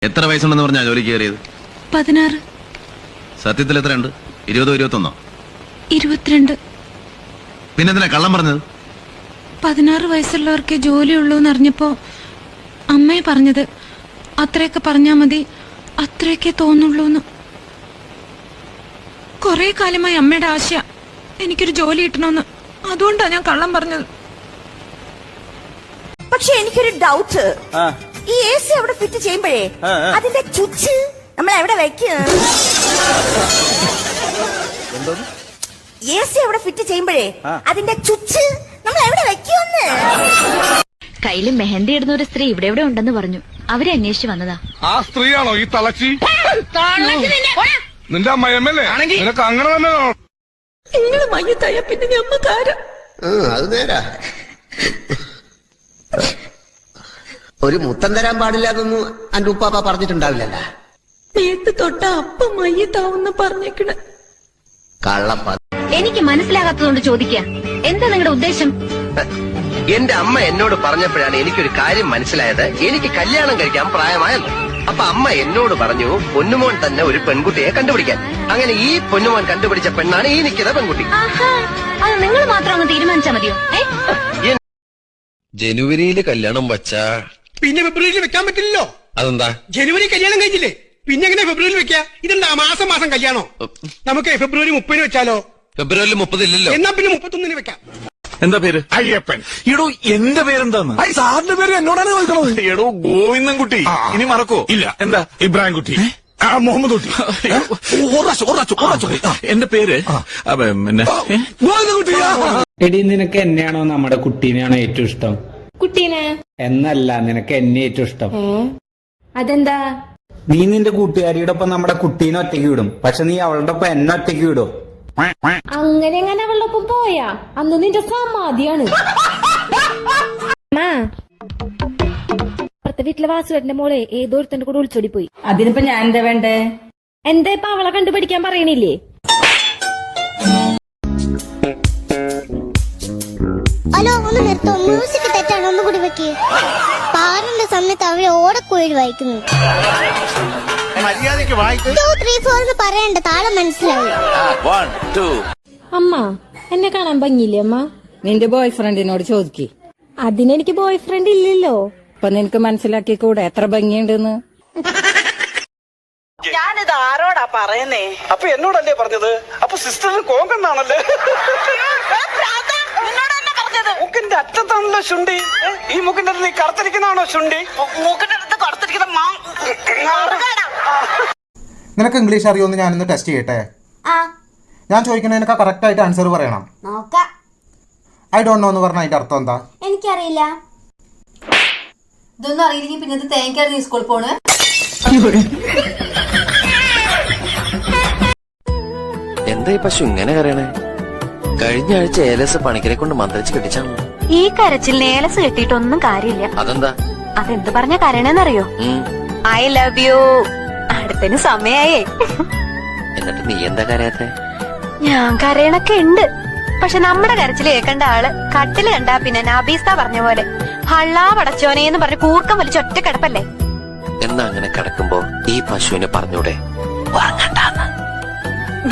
എത്ര വയസ്സുണ്ടെന്ന് പറഞ്ഞാ ജോലിക്ക് കയറിയത്? 16. സത്യത്തിൽ എത്രയുണ്ട്? 20 21? 22. പിന്നെന്തിനാ കള്ളം പറഞ്ഞത്? 16 വയസ്സുള്ളവർക്കേ ജോലിയുള്ളൂ എന്നറിഞ്ഞപ്പോ അമ്മയെ പറഞ്ഞത്. അത്രയൊക്കെ പറഞ്ഞാ മതി, അത്രയൊക്കെ തോന്നുള്ളൂന്ന്. കൊറേ കാലമായി അമ്മയുടെ ആശ എനിക്കൊരു ജോലി കിട്ടണമെന്ന്. അതുകൊണ്ടാ ഞാൻ കള്ളം പറഞ്ഞത്. പക്ഷെ എനിക്കൊരു ഡൗട്ട്. ഈ എ സി അവിടെ ഫിറ്റ് ചെയ്യുമ്പോഴേ അതിന്റെ സ്വിച്ച് നമ്മൾ എവിടെ വെക്കും? എ സി അവിടെ ഫിറ്റ് ചെയ്യുമ്പോഴേ അതിന്റെ സ്വിച്ച് നമ്മൾ എവിടെ വെക്കുമെന്ന്? കയ്യില് മെഹന്തി ഇടുന്ന ഒരു സ്ത്രീ ഇവിടെ എവിടെ ഉണ്ടെന്ന് പറഞ്ഞു. അവരെ അന്വേഷിച്ച് വന്നതാ. ആ സ്ത്രീയാണോ ഈ തളച്ചി? നിന്റെ അമ്മയമ്മല്ലേ? നിനക്ക് അങ്ങനെ തന്നെ നിങ്ങള് മയ്യത്തായ പിന്നെ ഞമ്മക്കാരം. അത് നേരാ. ഒരു മുത്തം തരാൻ പാടില്ല എന്നൊന്നും എന്റെ ഉപ്പാപ്പ പറഞ്ഞിട്ടുണ്ടാവില്ലല്ല. മേത്ത് തൊട്ട അപ്പം മയ്യത്താവുന്ന പറഞ്ഞേക്കണേ. കള്ളപ്പ. എനിക്ക് മനസ്സിലാകാത്തതുകൊണ്ട് ചോദിക്കുക, എന്താ നിങ്ങളുടെ ഉദ്ദേശം? എന്റെ അമ്മ എന്നോട് പറഞ്ഞപ്പോഴാണ് എനിക്കൊരു കാര്യം മനസ്സിലായത്. എനിക്ക് കല്യാണം കഴിക്കാൻ പ്രായമായല്ലോ. അപ്പൊ അമ്മ എന്നോട് പറഞ്ഞു പൊന്നുമോൻ തന്നെ ഒരു പെൺകുട്ടിയെ കണ്ടുപിടിക്കാൻ. അങ്ങനെ ഈ പൊന്നുമോൻ കണ്ടുപിടിച്ച പെണ്ണാണ് ഈ നിൽക്കുന്ന പെൺകുട്ടി. അത് നിങ്ങൾ മാത്രം അങ്ങ് തീരുമാനിച്ചാ മതിയോ? ജനുവരിയില് കല്യാണം വച്ചാ പിന്നെ ഫെബ്രുവരിയിൽ വെക്കാൻ പറ്റില്ലല്ലോ. അതെന്താ? ജനുവരി കല്യാണം കഴിഞ്ഞില്ലേ, പിന്നെ എങ്ങനെ ഫെബ്രുവരിയിൽ വെക്കാ? ഇതെന്താ മാസം മാസം കല്യാണോ? നമുക്ക് ഫെബ്രുവരി 30 വെച്ചാലോ? ഫെബ്രുവരി 30 ഇല്ലല്ലോ. എന്നാ പിന്നെ 31 വെക്കാം. എന്താ പേര്? അയ്യപ്പൻ. എടോ എന്റെ പേരെന്താന്ന്? സാറിന്റെ പേര് എന്നോടാണ് ചോദിക്കണത്. എടോ ഗോവിന്ദൻകുട്ടി. ഇനി മറക്കോ? ഇല്ല. എന്താ? ഇബ്രാഹിം കുട്ടി. മുഹമ്മദ് കുട്ടി. എന്റെ പേര് പിന്നെ ഗോവിന്ദൻകുട്ടി. എടി, നിനക്ക് എന്നെയാണോ നമ്മുടെ കുട്ടീനെയാണോ ഏറ്റവും ഇഷ്ടം? കുട്ടീനെ എന്നല്ല, നിനക്ക് എന്നെ ഏറ്റവും ഇഷ്ടം. അതെന്താ? നീ നിന്റെ കൂട്ടുകാരിയുടെ ഒപ്പം നമ്മുടെ കുട്ടീനെ ഒറ്റയ്ക്ക് വിടും, പക്ഷെ നീ അവളുടെ ഒപ്പം എന്നെ ഒറ്റയ്ക്ക് വിടും. അങ്ങനെ അങ്ങനെ അവളുടെ ഒപ്പം പോയാ അന്ന് നിന്റെ സമാധിയാണ്. അപ്പുറത്തെ വീട്ടിലെ വാസുവേട്ടന്റെ മോളെ ഏതോരുത്തന്റെ കൂടെ ഒളിച്ചോടി പോയി. അതിനിപ്പോ ഞാൻ എന്താ വേണ്ടേ? എന്താ ഇപ്പൊ അവളെ കണ്ടുപിടിക്കാൻ പറയണില്ലേ? ഹലോ, ഒന്ന് നിർത്തോ. മ്യൂസിക് തെറ്റാണ്, ഒന്നും കൂടി വെക്ക്. പാറിന്റെ സമയത്ത് അവരെ ഓടക്കുഴൽ വായിക്കുന്നു. 2 3 4 എന്ന് പറയണ്ട, താളം മനസ്സിലാവും. അമ്മ എന്നെ കാണാൻ ഭംഗിയില്ലേ അമ്മ? നിന്റെ ബോയ് ഫ്രണ്ടിനോട് ചോദിക്കേ. അതിനെനിക്ക് ബോയ് ഫ്രണ്ട് ഇല്ലല്ലോ. അപ്പൊ നിനക്ക് മനസ്സിലാക്കി കൂടെ എത്ര ഭംഗിയുണ്ടെന്ന്? ഞാനിത് ആരോടാ പറയുന്നേ? അപ്പൊ എന്നോടല്ലേ പറഞ്ഞത്? അപ്പൊ സിസ്റ്ററിന് കോങ്കണ്ണാണല്ലേ? മൂക്കിന്റെ അറ്റത്താണല്ലോ ശുണ്ടി. ഈ മൂക്കിന്റെ അടുത്ത് നീ കറുത്തിരിക്കുന്നതാണോ ശുണ്ടി? മൂക്കിന്റെ അടുത്ത് കറുത്തിരിക്കുന്ന നിനക്ക് ഇംഗ്ലീഷ് അറിയുമെന്ന് ഞാനൊന്ന് ടെസ്റ്റ് ചെയ്യട്ടെ. ഞാൻ ചോദിക്കുന്നതിനൊക്കെ കറക്റ്റ് ആയിട്ട് ആൻസർ പറയണം. ഐ ഡോണ്ട് നോ എന്ന് പറഞ്ഞ അതിന്റെ അർത്ഥം എന്താ? എനിക്കറിയില്ല. ഇതൊന്നും അറിയില്ലെങ്കിൽ പിന്നെ ഇത് തേങ്ങ നീ സ്കൂളിൽ പോണ്. എന്താ ഈ പശു ഇങ്ങനെ കരയണേ? കഴിഞ്ഞ ആഴ്ച ഏലസ് പണിക്കരെ കൊണ്ട് മന്ത്രിച്ച് കെട്ടിച്ചാണ്. ഈ കരച്ചിലിന് ഏലസ് കെട്ടിയിട്ടൊന്നും കാര്യമില്ല. അതെന്താ? അതെന്ത് പറഞ്ഞ കരയണെന്നറിയോ? I love you. അടുത്തതിന് സമയായേ. എന്നിട്ട് നീ എന്താ കരയാത്തെ? ഞാൻ കരയണൊക്കെ ഉണ്ട്, പക്ഷെ നമ്മുടെ കരച്ചിൽ കേൾക്കേണ്ട ആള് കട്ടില് കണ്ടാ പിന്നെ നബീസ്ത പറഞ്ഞ പോലെ ഹള്ളാ പടച്ചോനേന്ന് പറഞ്ഞ് കൂർക്കം വലിച്ച് ഒറ്റ കിടപ്പല്ലേ. എന്നാ അങ്ങനെ കിടക്കുമ്പോ ഈ പശുവിനെ പറഞ്ഞൂടെ വാങ്ങണ്ടാന്ന്?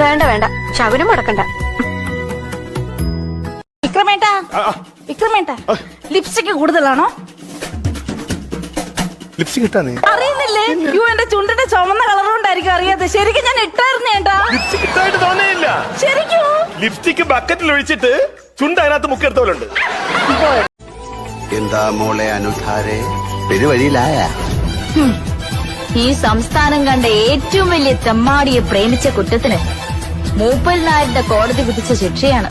വേണ്ട വേണ്ട, ശവനും മുടക്കണ്ട. വിക്രമേട്ടാ, ലിപ്സ്റ്റിക് കൂടുതലാണോ? ലിപ്സ്റ്റിക് ഇട്ടാ നീ അറിയുന്നില്ലേ? എന്റെ ചുണ്ടിന്റെ ചുമന്ന കളർ കൊണ്ടായിരിക്കും അറിയാതെ. ശരിക്കും ഞാൻ ഇട്ടായിരുന്നേട്ടാ. ലിപ്സ്റ്റിക് ഇട്ടായിട്ട് തോന്നിയില്ല. ശരിക്കും ലിപ്സ്റ്റിക് ബക്കറ്റിൽ ഒഴിച്ചിട്ട് ചുണ്ട് അതിനകത്ത് മുക്കെടുത്തോലുണ്ട്. എന്താ മോളെ അനുധാരെ, പെരുവഴിയിലായ? ഈ സംസ്ഥാനം കണ്ട ഏറ്റവും വലിയ തെമ്മാടിയെ പ്രേമിച്ച കുറ്റത്തിന് മൂപ്പൽ നായരുടെ കോടതി വിധിച്ച ശിക്ഷയാണ്.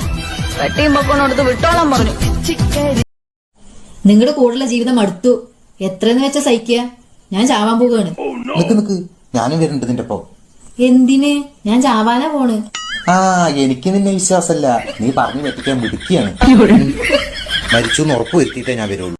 വെട്ടിയും പൊക്കോണടുത്ത് വിട്ടോളം പറഞ്ഞു. നിങ്ങളുടെ കൂടെയുള്ള ജീവിതം അടുത്തു. എത്രയെന്ന് വെച്ചാ സഹിക്കുക? ഞാൻ ചാവാൻ പോവുകയാണ്. നിക്ക് ഞാനും വരുന്നുണ്ട് നിന്റെ ഒപ്പം. എന്തിന്? ഞാൻ ചാവാനാ പോണ്. എനിക്ക് നിന്നെ വിശ്വാസമല്ല, നീ പറഞ്ഞു പറ്റിക്കാൻ വിളിക്കുകയാണ്. മരിച്ചു എന്ന് ഉറപ്പ് വരുത്തിയിട്ടേ ഞാൻ വരുള്ളൂ.